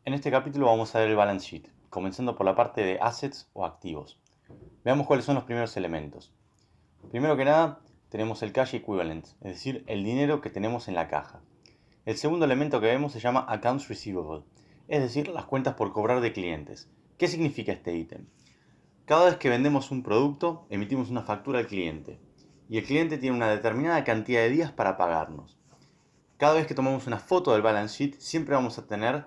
En este capítulo vamos a ver el balance sheet, comenzando por la parte de assets o activos. Veamos cuáles son los primeros elementos. Primero que nada, tenemos el cash equivalent, es decir, el dinero que tenemos en la caja. El segundo elemento que vemos se llama accounts receivable, es decir, las cuentas por cobrar de clientes. ¿Qué significa este ítem? Cada vez que vendemos un producto, emitimos una factura al cliente, y el cliente tiene una determinada cantidad de días para pagarnos. Cada vez que tomamos una foto del balance sheet, siempre vamos a tener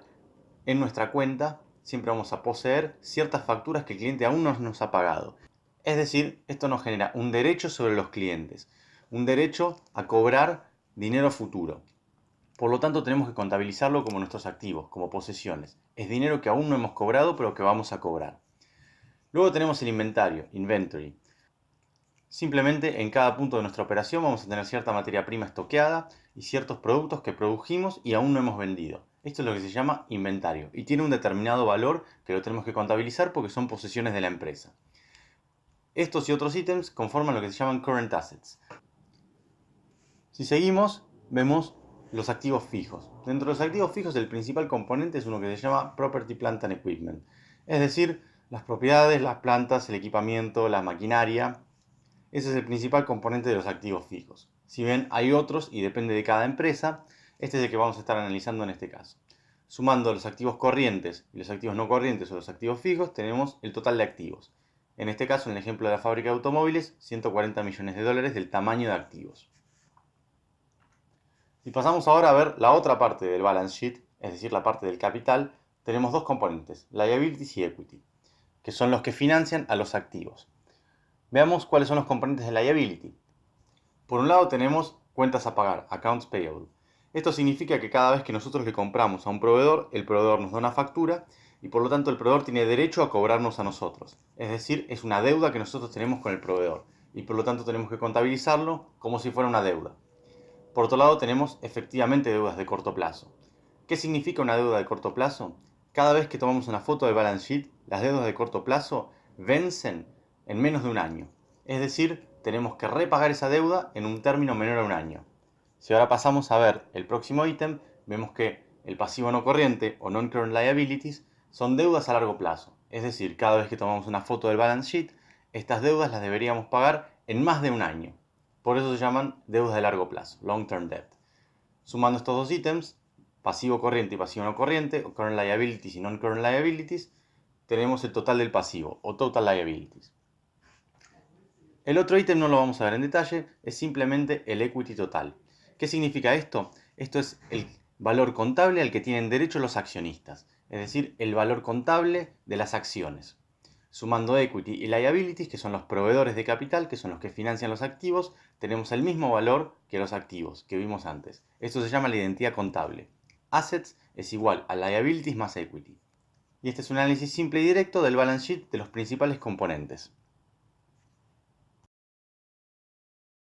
en nuestra cuenta, siempre vamos a poseer ciertas facturas que el cliente aún no nos ha pagado. Es decir, esto nos genera un derecho sobre los clientes, un derecho a cobrar dinero futuro. Por lo tanto, tenemos que contabilizarlo como nuestros activos, como posesiones. Es dinero que aún no hemos cobrado, pero que vamos a cobrar. Luego tenemos el inventario, inventory. Simplemente en cada punto de nuestra operación vamos a tener cierta materia prima estoqueada y ciertos productos que produjimos y aún no hemos vendido. Esto es lo que se llama inventario y tiene un determinado valor que lo tenemos que contabilizar porque son posesiones de la empresa. Estos y otros ítems conforman lo que se llaman current assets. Si seguimos, vemos los activos fijos. Dentro de los activos fijos el principal componente es uno que se llama Property, Plant and Equipment. Es decir, las propiedades, las plantas, el equipamiento, la maquinaria. Ese es el principal componente de los activos fijos. Si bien hay otros y depende de cada empresa, este es el que vamos a estar analizando en este caso. Sumando los activos corrientes y los activos no corrientes o los activos fijos, tenemos el total de activos. En este caso, en el ejemplo de la fábrica de automóviles, 140 millones de dólares del tamaño de activos. Si pasamos ahora a ver la otra parte del balance sheet, es decir, la parte del capital, tenemos dos componentes, liabilities y equity, que son los que financian a los activos. Veamos cuáles son los componentes de liability. Por un lado tenemos cuentas a pagar, accounts payable. Esto significa que cada vez que nosotros le compramos a un proveedor, el proveedor nos da una factura y por lo tanto el proveedor tiene derecho a cobrarnos a nosotros. Es decir, es una deuda que nosotros tenemos con el proveedor y por lo tanto tenemos que contabilizarlo como si fuera una deuda. Por otro lado tenemos efectivamente deudas de corto plazo. ¿Qué significa una deuda de corto plazo? Cada vez que tomamos una foto de balance sheet, las deudas de corto plazo vencen en menos de un año. Es decir, tenemos que repagar esa deuda en un término menor a un año. Si ahora pasamos a ver el próximo ítem, vemos que el pasivo no corriente o non-current liabilities son deudas a largo plazo. Es decir, cada vez que tomamos una foto del balance sheet, estas deudas las deberíamos pagar en más de un año. Por eso se llaman deudas de largo plazo, long-term debt. Sumando estos dos ítems, pasivo corriente y pasivo no corriente, o current liabilities y non-current liabilities, tenemos el total del pasivo, o total liabilities. El otro ítem no lo vamos a ver en detalle, es simplemente el equity total. ¿Qué significa esto? Esto es el valor contable al que tienen derecho los accionistas, es decir, el valor contable de las acciones. Sumando equity y liabilities, que son los proveedores de capital, que son los que financian los activos, tenemos el mismo valor que los activos que vimos antes. Esto se llama la identidad contable. Assets es igual a liabilities más equity. Y este es un análisis simple y directo del balance sheet de los principales componentes.